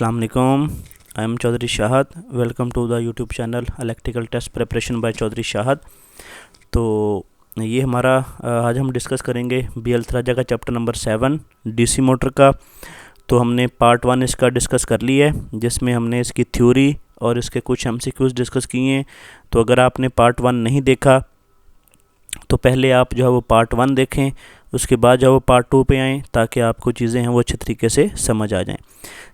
अस्सलाम वालेकुम। I am Chaudhary Shahad. Welcome to the YouTube channel electrical test preparation by Chaudhary Shahad. तो ये हमारा आज हम डिस्कस करेंगे बी अल्थराजा का चैप्टर नंबर 7 डीसी मोटर का। तो हमने पार्ट 1 इसका डिस्कस कर लिया है, जिसमें हमने इसकी थ्योरी और इसके कुछ एमसीक्यूज डिस्कस किए हैं। तो अगर आपने पार्ट 1 नहीं देखा तो पहले आप जो है वो पार्ट 1 देखें, उसके बाद जो है वो पार्ट 2 पे आएँ, ताकि आपको चीज़ें हैं वो अच्छे तरीके से समझ आ जाएं।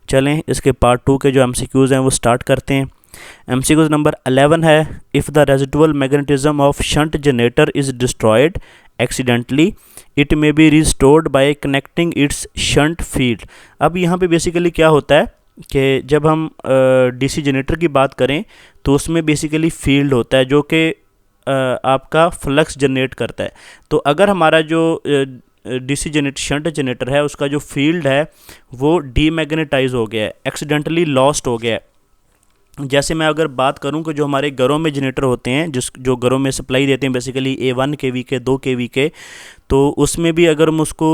चलें इसके पार्ट 2 के जो एमसीक्यूज़ हैं वो स्टार्ट करते हैं। एमसीक्यूज़ नंबर 11 है, if the residual magnetism of shunt generator is destroyed accidentally it may be restored bye connecting it's shunt field. अब यहाँ पे बेसिकली क्या होता है कि जब हम डीसी जनरेटर की बात करें तो उसमें बेसिकली फील्ड होता है जो कि आपका फ्लक्स जनरेट करता है। तो अगर हमारा जो डीसी जनरेटर शंट जनरेटर है उसका जो फील्ड है वो डीमैग्नेटाइज हो गया है, एक्सीडेंटली लॉस्ट हो गया है। जैसे मैं अगर बात करूं कि जो हमारे घरों में जनरेटर होते हैं, जो घरों में सप्लाई देते हैं बेसिकली A1 kV के 2 kV के, तो उसमें भी अगर हम उसको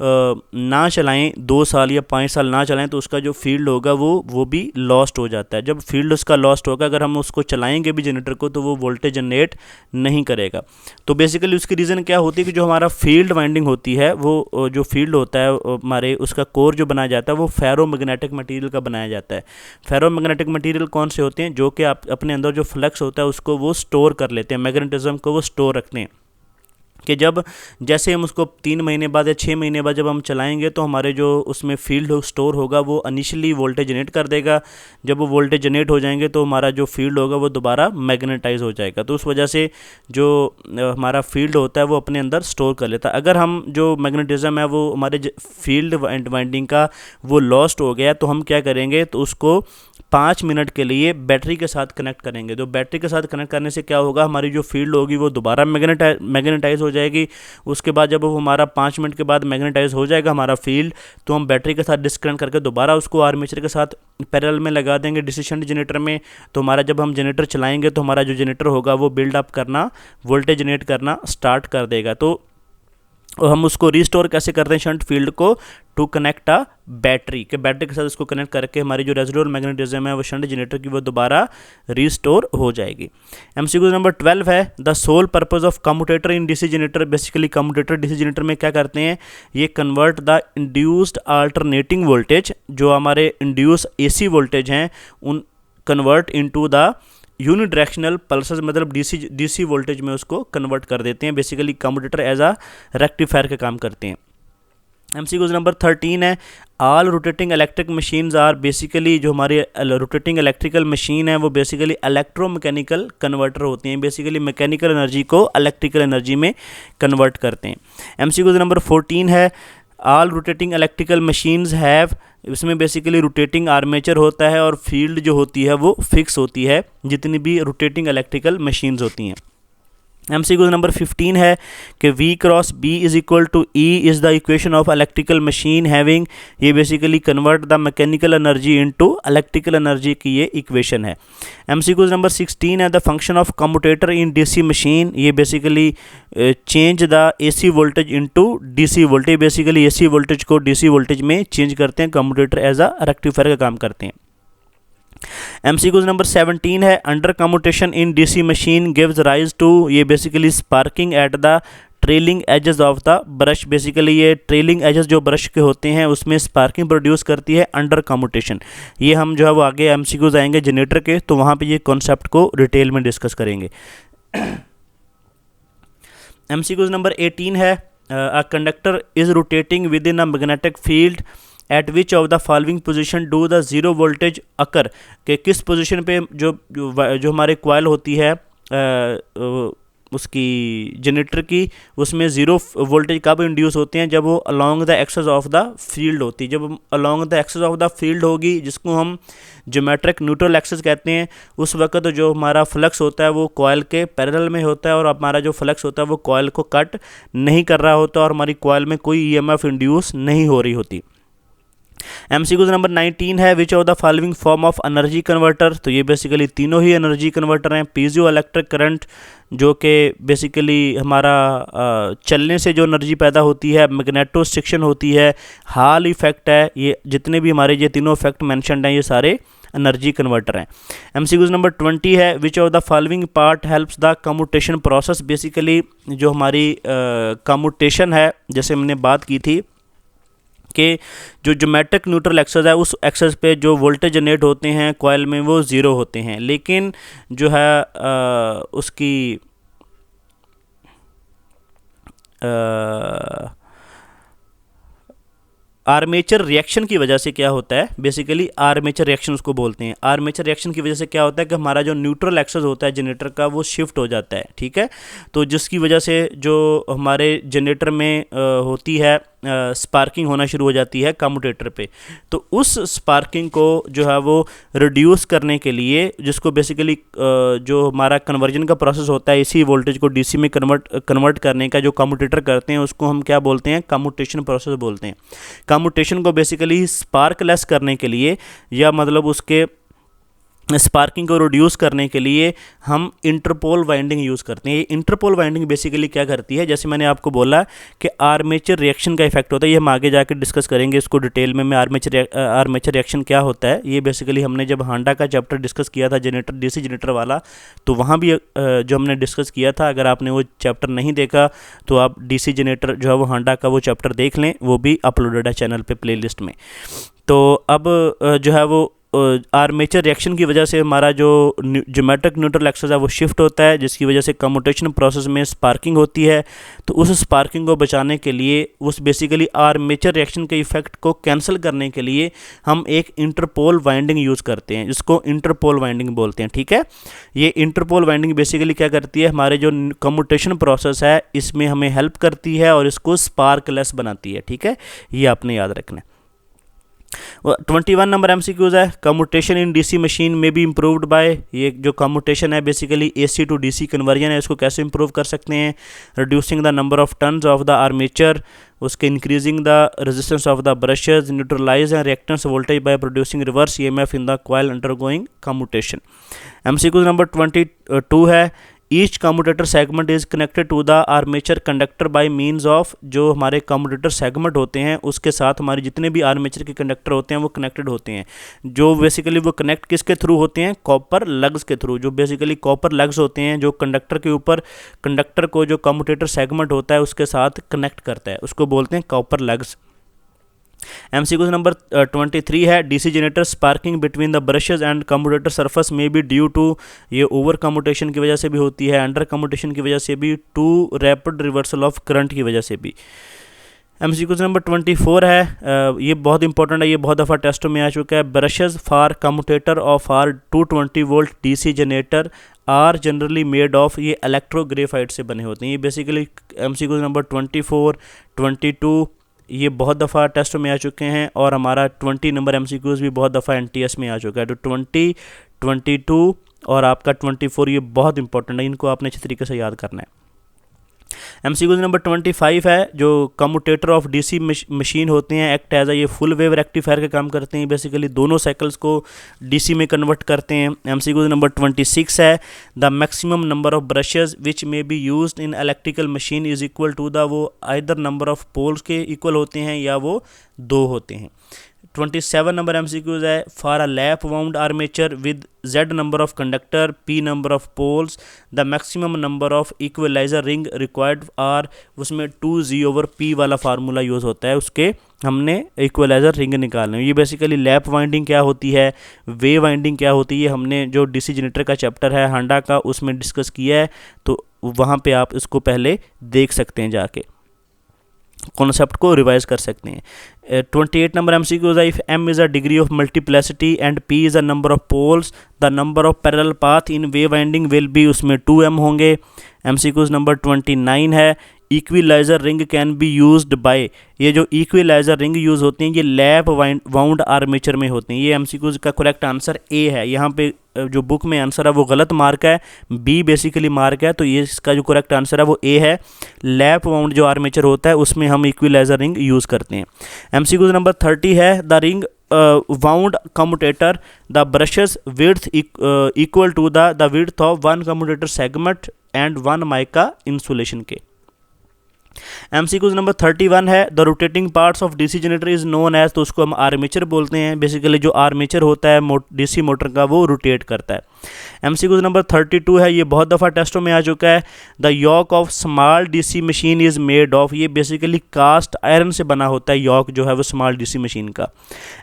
ना चलाएं, 2 साल या 5 साल ना चलाएं, तो उसका जो फील्ड होगा वो भी लॉस्ट हो जाता है। जब फील्ड उसका लॉस्ट होगा, अगर हम उसको चलाएंगे भी जनरेटर को, तो वो वोल्टेज जनरेट नहीं करेगा। तो बेसिकली उसकी रीज़न क्या होती है कि जो हमारा फील्ड वाइंडिंग होती है, वो जो फील्ड होता है हमारे, उसका कोर जो बनाया जाता है वो फेरोमैग्नेटिक मटेरियल का बनाया जाता है। फेरोमैग्नेटिक मटेरियल कौन से होते हैं? जो कि आप अपने अंदर जो फ्लक्स होता है उसको वो स्टोर कर लेते हैं, मैग्नेटिज्म को वो स्टोर रखते हैं कि जब जैसे हम उसको 3 महीने बाद या 6 महीने बाद जब हम चलाएंगे तो हमारे जो उसमें फील्ड स्टोर होगा वो इनिशियली वोल्टेज जनरेट कर देगा। जब वो वोल्टेज जनरेट हो जाएंगे तो हमारा जो फील्ड होगा वो दोबारा मैग्नेटाइज हो जाएगा। तो उस वजह से जो हमारा फील्ड होता है वो अपने अंदर स्टोर कर लेता है। अगर हम जो मैग्नेटिज्म है वो हमारे फील्ड वाइंडिंग का वो लॉस्ट हो गया तो हम क्या करेंगे, तो उसको 5 मिनट के लिए बैटरी के साथ कनेक्ट करेंगे। तो बैटरी के साथ कनेक्ट करने से क्या होगा, हमारी जो फील्ड होगी वो दोबारा मैग्नेटाइज हो जाएगी। उसके बाद जब वो हमारा 5 मिनट के बाद मैग्नेटाइज हो जाएगा हमारा फील्ड, तो हम बैटरी के साथ डिस्कनेक्ट करके दोबारा उसको आर्मेचर के साथ पैरेलल में लगा देंगे डीसी शंट जनरेटर में। तो हमारा जब हम जनरेटर चलाएंगे तो हमारा जो जनरेटर होगा वो बिल्ड अप करना, वोल्टेज जनरेट करना स्टार्ट कर देगा। तो हम उसको रिस्टोर कैसे करते हैं शंट फील्ड को, टू कनेक्ट अ बैटरी के बैटरी के साथ उसको कनेक्ट करके हमारी जो रेजिडुअल मैग्नेटिज्म है वो शंट जनरेटर की वो दोबारा रिस्टोर हो जाएगी। एमसीक्यू नंबर 12 है, the sole purpose of commutator in DC generator. Basically commutator DC generator में क्या करते हैं, ये convert the induced alternating voltage, जो हमारे इंड्यूस एसी वोल्टेज हैं उन convert into the unidirectional pulses, मतलब डीसी वोल्टेज में उसको कन्वर्ट कर देते हैं। Basically commutator as a rectifier का काम करते हैं। एमसीक्यूज नंबर 13 है, all rotating electric machines are basically, जो हमारी रोटेटिंग इलेक्ट्रिकल मशीन है वो बेसिकली इलेक्ट्रोमैकेनिकल कन्वर्टर होती हैं। बेसिकली मैकेनिकल एनर्जी को इलेक्ट्रिकल एनर्जी में कन्वर्ट करते हैं। एमसीक्यूज नंबर 14 है, all rotating electrical machines have, इसमें बेसिकली रोटेटिंग आर्मेचर होता है और फील्ड जो होती है वो फिक्स होती है जितनी भी रोटेटिंग इलेक्ट्रिकल मशीन्स होती हैं। एमसीक्यू नंबर 15 है कि V cross B is equal to E is the equation of electrical machine having, ये basically convert the mechanical energy into electrical energy की ये इक्वेशन है। एमसीक्यू नंबर 16 है, the function of commutator in DC machine, ये basically change the AC voltage into DC voltage. Basically AC voltage को DC voltage में change करते हैं, commutator as a rectifier का काम करते हैं। एमसीक्यूज नंबर 17 है, under commutation in DC machine gives rise to, ये basically sparking at the trailing edges of the brush. Basically ये ट्रेलिंग एजेस जो ब्रश के होते हैं उसमें स्पार्किंग प्रोड्यूस करती है अंडर कम्यूटेशन। ये हम जो है वो आगे एमसीक्यूज आएंगे जनरेटर के, तो वहाँ पे ये कॉन्सेप्ट को डिटेल में डिस्कस करेंगे। एमसीक्यूज नंबर 18 है, a conductor is rotating within a magnetic field at which of the following position do the zero voltage occur, कि किस पोजीशन पे जो हमारे कॉइल होती है उसकी जनरेटर की, उसमें ज़ीरो वोल्टेज कब इंड्यूस होते हैं, जब वो along the axis of the field होती है। जब along the axis of the field होगी, जिसको हम ज्योमेट्रिक न्यूट्रल एक्सेस कहते हैं, उस वक्त जो हमारा फ्लक्स होता है वो कॉइल के पैरेलल में होता है और हमारा जो फ्लक्स होता है वो कॉइल को कट नहीं कर रहा होता और हमारी कॉइल में कोई EMF इंड्यूस नहीं हो रही होती। MCQs नंबर 19 है, which of the following form of energy converter. तो ये बेसिकली तीनों ही एनर्जी कन्वर्टर हैं। पीजियो इलेक्ट्रिक करंट जो कि बेसिकली हमारा चलने से जो एनर्जी पैदा होती है, मैग्नेटोस्ट्रिक्शन होती है, हॉल इफेक्ट है, ये जितने भी हमारे ये तीनों इफेक्ट मैंशनड हैं ये सारे एनर्जी कन्वर्टर हैं। MCQs नंबर 20 है, which of the following part helps the commutation process. Basically जो हमारी कम्यूटेशन है, जैसे हमने बात की थी कि जो ज्योमेट्रिक न्यूट्रल एक्सेस है उस एक्सेस पे जो वोल्टेज जनरेट होते हैं कॉइल में वो ज़ीरो होते हैं, लेकिन जो है उसकी आर्मेचर रिएक्शन की वजह से क्या होता है, बेसिकली आर्मेचर रिएक्शन उसको बोलते हैं। आर्मेचर रिएक्शन की वजह से क्या होता है कि हमारा जो न्यूट्रल एक्सेस होता है जनरेटर का वो शिफ्ट हो जाता है, ठीक है। तो जिसकी वजह से जो हमारे जनरेटर में होती है स्पार्किंग होना शुरू हो जाती है कम्यूटेटर पे। तो उस स्पार्किंग को जो है वो रिड्यूस करने के लिए, जिसको बेसिकली जो हमारा कन्वर्जन का प्रोसेस होता है इसी वोल्टेज को डीसी में कन्वर्ट करने का जो कम्यूटेटर करते हैं उसको हम क्या बोलते हैं, कम्यूटेशन प्रोसेस बोलते हैं। कम्यूटेशन को बेसिकली स्पार्कलेस करने के लिए या मतलब उसके स्पार्किंग को रिड्यूस करने के लिए हम इंटरपोल वाइंडिंग यूज़ करते हैं। ये इंटरपोल वाइंडिंग बेसिकली क्या करती है, जैसे मैंने आपको बोला कि आर्मेचर रिएक्शन का इफेक्ट होता है, ये हम आगे जाकर डिस्कस करेंगे इसको डिटेल में आर्मेचर रिएक्शन क्या होता है। ये बेसिकली हमने जब हांडा का चैप्टर डिस्कस किया था जनरेटर, डीसी जनरेटर वाला, तो वहाँ भी जो हमने डिस्कस किया था, अगर आपने वो चैप्टर नहीं देखा तो आप डीसी जनरेटर जो है वो हांडा का वो चैप्टर देख लें, वो भी अपलोडेड है चैनल पे प्लेलिस्ट में। तो अब जो है वो आर्मेचर रिएक्शन की वजह से हमारा जो ज्योमेट्रिक न्यूट्रल एक्सेस है वो शिफ्ट होता है, जिसकी वजह से कम्यूटेशन प्रोसेस में स्पार्किंग होती है। तो उस स्पार्किंग को बचाने के लिए, उस बेसिकली आर्मेचर रिएक्शन के इफेक्ट को कैंसिल करने के लिए हम एक इंटरपोल वाइंडिंग यूज़ करते हैं, जिसको इंटरपोल वाइंडिंग बोलते हैं, ठीक है। ये इंटरपोल वाइंडिंग बेसिकली क्या करती है, हमारे जो कम्यूटेशन प्रोसेस है इसमें हमें हेल्प करती है और इसको स्पार्कलेस बनाती है, ठीक है। ये आपने याद रखना है। 21 नंबर MCQs है, कम्यूटेशन इन डीसी मशीन में बी इम्प्रूव्ड बाय। ये जो कम्यूटेशन है basically AC to DC conversion है, इसको कैसे इंप्रूव कर सकते हैं, reducing the number of turns of the armature, उसके increasing the resistance of the brushes, neutralize and reactance voltage by producing reverse EMF in the coil undergoing commutation. MCQs number 22 है, each commutator segment is connected to the armature conductor bye means of. जो हमारे commutator segment होते हैं उसके साथ हमारे जितने भी आर्मेचर के कंडक्टर होते हैं वो कनेक्टेड होते हैं। जो बेसिकली वो कनेक्ट किसके थ्रू होते हैं, कॉपर लग्स के थ्रू। जो बेसिकली कॉपर लग्स होते हैं जो कंडक्टर के ऊपर, कंडक्टर को जो कम्यूटेटर सेगमेंट होता है उसके साथ कनेक्ट करता है, उसको बोलते हैं कॉपर लग्स। MCQs नंबर 23 है, DC generator sparking between the brushes and commutator surface में भी ड्यू टू, ये ओवर कम्यूटेशन की वजह से भी होती है, अंडर कम्यूटेशन की वजह से भी, to rapid reversal of current की वजह से भी। MCQs नंबर 24 है, ये बहुत इंपॉर्टेंट है, ये बहुत दफ़ा टेस्टों में आ चुका है। Brushes for commutator of are 220 volt DC generator are generally made of, ये इलेक्ट्रोग्रेफाइट से बने होते हैं। ये बेसिकली MCQs नंबर 24, 22 ये बहुत दफ़ा टेस्ट में आ चुके हैं और हमारा 20 नंबर MCQs भी बहुत दफ़ा NTS में आ चुका है। तो 20, 22 और आपका 24 ये बहुत इंपॉर्टेंट है, इनको आपने अच्छी तरीके से याद करना है। MCQs नंबर 25 है, जो कम्यूटेटर ऑफ DC मशीन होते हैं एक्ट एज ये फुल वेव रेक्टिफायर का काम करते हैं, बेसिकली दोनों साइकिल्स को DC में कन्वर्ट करते हैं। MCQs नंबर 26 है, the maximum number of brushes which may be used in electrical machine is equal to the, वो आइदर नंबर ऑफ पोल्स के इक्वल होते हैं या वो 2 होते हैं। 27 नंबर MCQs है, for a lap wound armature with Z number of conductor, P number of poles, the maximum number of equaliser ring required are, उसमें 2G/P वाला फार्मूला यूज़ होता है, उसके हमने इक्वलाइजर रिंग निकालने। ये बेसिकली लैप वाइंडिंग क्या होती है, वे वाइंडिंग क्या होती है, हमने जो DC जनरेटर का चैप्टर है हांडा का उसमें डिस्कस किया है, तो वहाँ पे आप इसको पहले देख सकते हैं, जाके कॉन्सेप्ट को रिवाइज कर सकते हैं। 28 नंबर MCQs है, if M is a degree of multiplicity and P is a number of poles, the number of parallel path in wave winding will be, उसमें 2M होंगे। MCQs नंबर 29 है, equaliser ring can be used by, ये जो equaliser ring use होती हैं ये lap wound armature में होती हैं। ये एमसीक्यूज का करेक्ट आंसर ए है। यहाँ पे जो बुक में आंसर है वो गलत मार्क है, बी बेसिकली मार्क है, तो ये इसका जो करेक्ट आंसर है वो ए है। लैप वाउंड जो आर्मेचर होता है उसमें हम इक्विलाइजर रिंग यूज़ करते हैं। एमसीक्यूज नंबर 30 है, the ring wound commutator, the brushes width equal to the width of one commutator segment and one mica insulation के। एमसीक्यूज नंबर 31 है, the rotating parts of DC generator is known as, तो उसको हम armature बोलते हैं। Basically जो armature होता है डीसी मोटर का वो रोटेट करता है। एमसीक्यूज नंबर 32 है, ये बहुत दफ़ा टेस्टों में आ चुका है, the yoke of small DC machine is made of, ये बेसिकली कास्ट आयरन से बना होता है यॉक जो है वो स्मॉल डीसी मशीन का।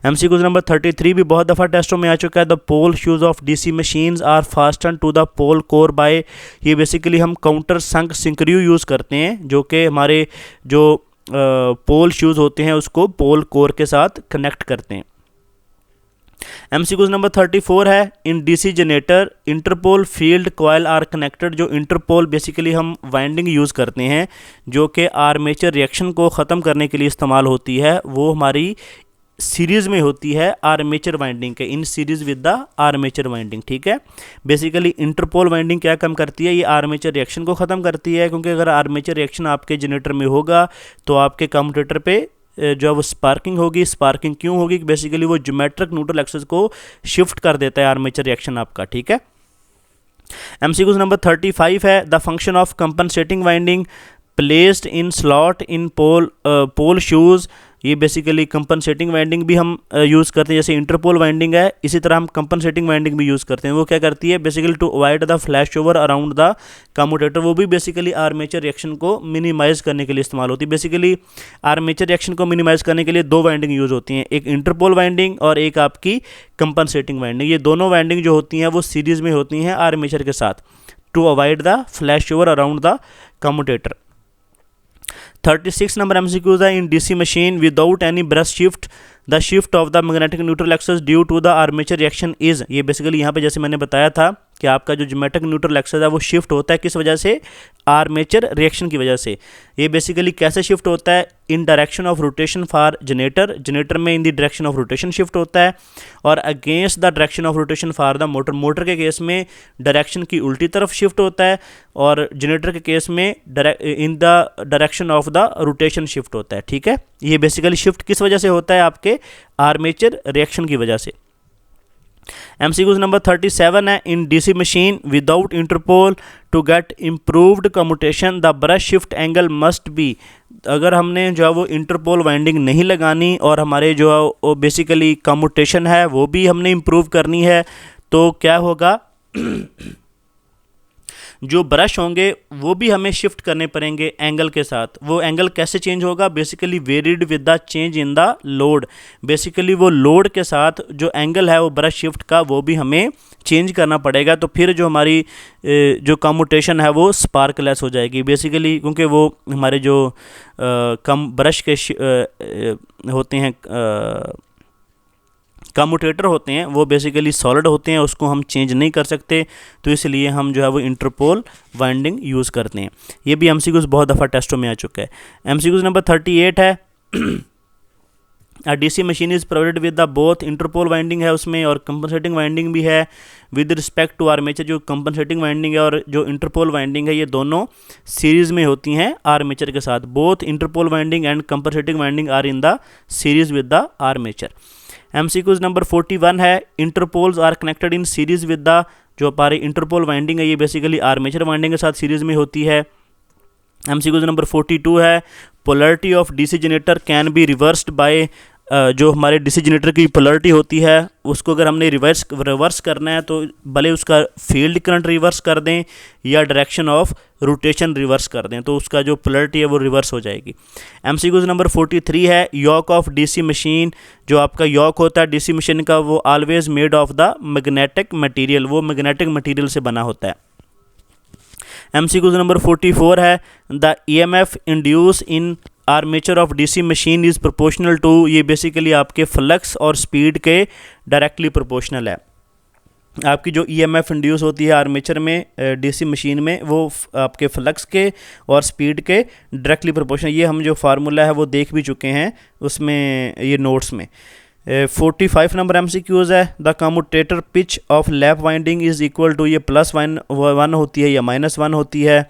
एमसीक्यूज नंबर 33 भी बहुत दफ़ा टेस्टों में आ चुका है, the pole shoes of DC machines are fasten to the pole core by, ये बेसिकली हम काउंटर संक सिंक्रियू यूज़ करते हैं जो कि हमारे जो पोल शूज़ होते हैं उसको पोल कोर के साथ कनेक्ट करते हैं। एमसीक्यूज नंबर 34 है, in DC generator interpole field coil are connected, जो इंटरपोल बेसिकली हम वाइंडिंग यूज़ करते हैं जो कि आर्मेचर रिएक्शन को ख़त्म करने के लिए इस्तेमाल होती है, वो हमारी सीरीज़ में होती है आर्मेचर वाइंडिंग के, in series with the armature winding. ठीक है, बेसिकली इंटरपोल वाइंडिंग क्या कम करती है, ये आर्मेचर रिएक्शन को ख़त्म करती है, क्योंकि अगर आर्मेचर रिएक्शन आपके जनरेटर में होगा तो आपके कम्यूटेटर पे जो है वो स्पार्किंग होगी। स्पार्किंग क्यों होगी, बेसिकली वो ज्योमेट्रिक न्यूट्रल एक्सिस को शिफ्ट कर देता है आर्मेचर रिएक्शन आपका। ठीक है, एमसीक्यूज नंबर 35 है, the function of compensating winding placed in slot in pole shoes, ये बेसिकली कंपनसेटिंग वाइंडिंग भी हम यूज़ करते हैं, जैसे इंटरपोल वाइंडिंग है इसी तरह हम कंपनसेटिंग वाइंडिंग भी यूज़ करते हैं। वो क्या करती है, basically to avoid the flash over around the commutator, वो भी बेसिकली आर्मेचर रिएक्शन को मिनिमाइज़ करने के लिए इस्तेमाल होती है। बेसिकली आर्मेचर रिएक्शन को मिनिमाइज़ करने के लिए दो वाइंडिंग यूज़ होती हैं, एक इंटरपोल वाइंडिंग और एक आपकी कंपनसेटिंग वाइंडिंग। ये दोनों वाइंडिंग जो होती हैं वो सीरीज़ में होती हैं आर्मेचर के साथ, to avoid the flash over around the commutator. 36 number MCQs है, in DC machine without any brush shift the shift of the magnetic neutral axis due to the armature reaction is, ये basically यहाँ पे जैसे मैंने बताया था कि आपका जो ज्योमेट्रिक न्यूट्रल एक्सिस है वो शिफ्ट होता है किस वजह से, आर्मेचर रिएक्शन की वजह से। ये बेसिकली कैसे शिफ्ट होता है, in direction of rotation for generator, generator में in the direction of rotation shift होता है, और against the direction of rotation for the motor, motor के केस में डायरेक्शन की उल्टी तरफ शिफ्ट होता है, और जनरेटर के केस में in the direction of the rotation shift होता है। ठीक है, ये बेसिकली शिफ्ट किस वजह से होता है, आपके आर्मेचर रिएक्शन की वजह से। एमसीक्यूज नंबर 37 है, in DC machine without interpole to get improved commutation the brush shift angle must be, अगर हमने जो है वो इंटरपोल वाइंडिंग नहीं लगानी और हमारे जो है वो बेसिकली कम्यूटेशन है वो भी हमने इम्प्रूव करनी है, तो क्या होगा, जो ब्रश होंगे वो भी हमें शिफ्ट करने पड़ेंगे एंगल के साथ। वो एंगल कैसे चेंज होगा, basically varied with the change in the load, basically वो लोड के साथ जो एंगल है वो ब्रश शिफ्ट का वो भी हमें चेंज करना पड़ेगा, तो फिर जो हमारी जो कम्यूटेशन है वो स्पार्कलेस हो जाएगी बेसिकली, क्योंकि वो हमारे जो कम ब्रश के होते हैं कम्यूटेटर होते हैं वो बेसिकली सॉलिड होते हैं, उसको हम चेंज नहीं कर सकते, तो इसलिए हम जो है वो इंटरपोल वाइंडिंग यूज़ करते हैं। ये भी एमसीक्यूज बहुत दफ़ा टेस्टों में आ चुका है। एमसीक्यूज नंबर 38 है, DC machine is provided with the both interpole winding है उसमें और कंपनसेटिंग वाइंडिंग भी है विद रिस्पेक्ट टू आर्मेचर, जो कंपनसेटिंग वाइंडिंग है और जो इंटरपोल वाइंडिंग है ये दोनों सीरीज़ में होती हैं आर्मेचर के साथ। Both interpole winding and compensating winding are in the series with the armature. MCQs number 41 है, interpoles are connected in series with the, जो हमारी इंटरपोल वाइंडिंग है ये बेसिकली आर्मेचर वाइंडिंग के साथ सीरीज़ में होती है। एमसीक्यूज नंबर 42 है, polarity of DC generator can be reversed bye, जो हमारे डीसी जनरेटर की पोलैरिटी होती है उसको अगर हमने रिवर्स करना है तो भले उसका फील्ड करंट रिवर्स कर दें या डायरेक्शन ऑफ रोटेशन रिवर्स कर दें, तो उसका जो पोलैरिटी है वो रिवर्स हो जाएगी। एमसीक्यूज नंबर 43 है, यॉक ऑफ डीसी मशीन, जो आपका यॉक होता है डीसी मशीन का वो always made of the magnetic material, वो मैग्नेटिक मटेरियल से बना होता है। एमसीक्यूज नंबर 44 है, the EMF induce in armature of DC machine is proportional to, ये बेसिकली आपके फ्लक्स और स्पीड के डायरेक्टली प्रोपोर्शनल है। आपकी जो ईएमएफ इंड्यूस होती है आर्मेचर में डीसी मशीन में, वो आपके फ्लक्स के और स्पीड के डायरेक्टली प्रोपोर्शनल। ये हम जो फार्मूला है वो देख भी चुके हैं उसमें, ये नोट्स में। 45 नंबर MCQs है। The commutator pitch of lap winding is equal to, ये +1 होती है या -1 होती है।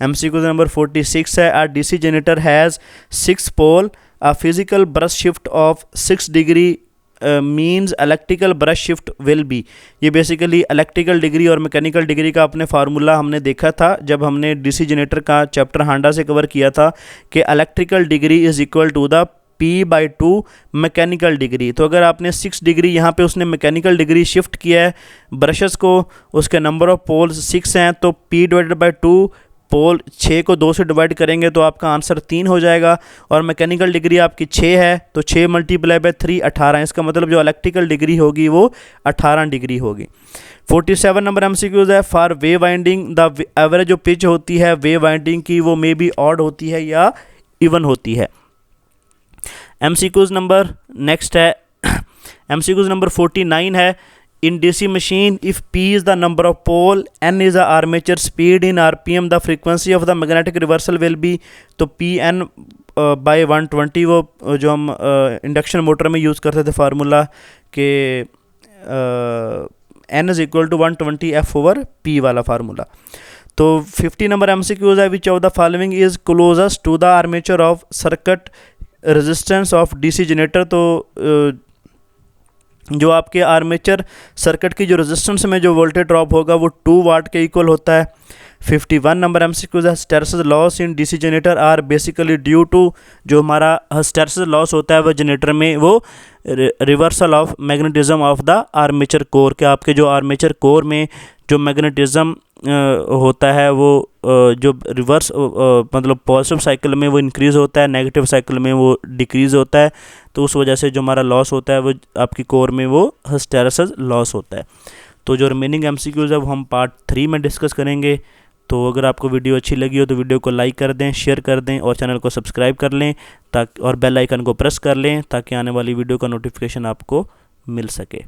MCQ नंबर 46 है। A DC generator has 6 pole, a physical brush shift of 6 degree means electrical brush shift will be. ये बेसिकली इलेक्ट्रिकल डिग्री और mechanical degree का अपने फार्मूला हमने देखा था जब हमने डीसी जनरेटर का चैप्टर हांडा से कवर किया था कि electrical degree is equal to the P/2 mechanical degree. तो अगर आपने 6 डिग्री यहाँ पे उसने मैकेनिकल डिग्री शिफ्ट किया है ब्रशेस को, उसके नंबर ऑफ पोल्स 6 हैं, तो P/2 पोल 6 को 2 से डिवाइड करेंगे तो आपका आंसर 3 हो जाएगा। और मैकेनिकल डिग्री आपकी 6 है, तो 6 × 3 18। इसका मतलब जो इलेक्ट्रिकल डिग्री होगी वो 18 डिग्री होगी। 47 नंबर MCQs है। For way winding the average जो पिच होती है वे वाइंडिंग की वो मे बी ऑड होती है या इवन होती है। MCQs नंबर नेक्स्ट है MCQs नंबर 49 है। In DC machine, if P is the number of pole, N is the armature speed in RPM, the frequency of the magnetic reversal will be, तो Pn by 120, वो जो हम induction motor में use करते थे formula के N is equal to 120 F/P वाला formula. तो 50 नंबर MCQs है। Which of the following is closest to the armature of circuit resistance of DC generator. तो जो आपके आर्मेचर सर्किट की जो रेजिस्टेंस में जो वोल्टेज ड्रॉप होगा वो 2 वाट के इक्वल होता है। 51 नंबर MCQs है। Hysteresis loss in DC generator are basically due to, जो हमारा हिस्टैरिसीस लॉस होता है वो जनरेटर में वो reversal of magnetism of the armature core, के आपके जो आर्मेचर कोर में जो मैग्नेटिज्म होता है वो जो रिवर्स मतलब पॉजिटिव साइकिल में वो इंक्रीज़ होता है, नेगेटिव साइकिल में वो डिक्रीज़ होता है। तो उस वजह से जो हमारा लॉस होता है वो आपकी कोर में वो हिस्टैरिसीस लॉस होता है। तो जो रिमेनिंग MCQs है वो हम पार्ट 3 में डिस्कस करेंगे। तो अगर आपको वीडियो अच्छी लगी हो तो वीडियो को लाइक कर दें, शेयर कर दें और चैनल को सब्सक्राइब कर लें ताकि और बेल आइकन को प्रेस कर लें ताकि आने वाली वीडियो का नोटिफिकेशन आपको मिल सके।